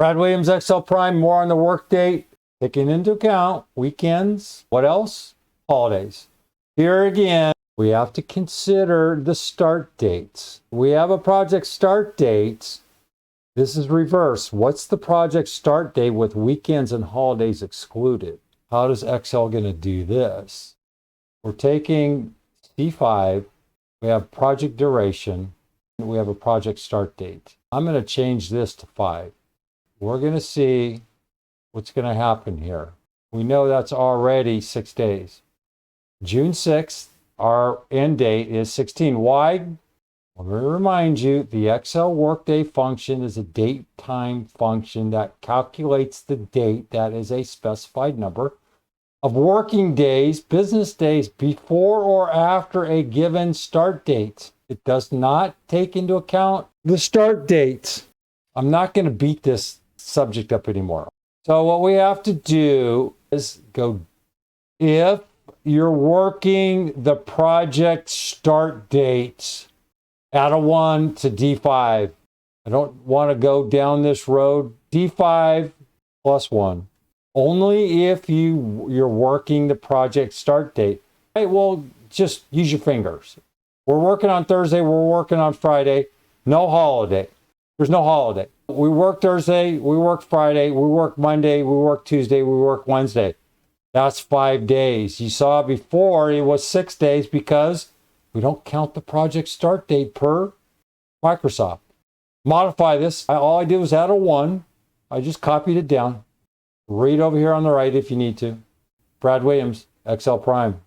Brad Williams, Excel Prime, more on the workday, taking into account weekends. What else? Holidays. Here again, we have to consider the start dates. We have a project start date. This is reverse. What's the project start date with weekends and holidays excluded? How does Excel going to do this? We're taking C5. We have project duration. We have a project start date. I'm going to change this to 5. We're going to see what's going to happen here. We know that's already 6 days. June 6th, our end date is 16. Why? Let me remind you, the Excel workday function is a date time function that calculates the date, that is a specified number, of working days, business days, before or after a given start date. It does not take into account the start date. I'm not going to beat this subject up anymore. So what we have to do is go, if you're working the project start dates, add a 1 to D5. I don't want to go down this road. D5 plus 1. Only if you're working the project start date. Hey, well, just use your fingers. We're working on Thursday. We're working on Friday. No holiday. There's no holiday. We work Thursday. We work Friday. We work Monday. We work Tuesday. We work Wednesday. That's 5 days. You saw before it was 6 days because we don't count the project start date per Microsoft. Modify this. All I did was add a 1. I just copied it down. Read over here on the right if you need to. Brad Williams, Excel Prime.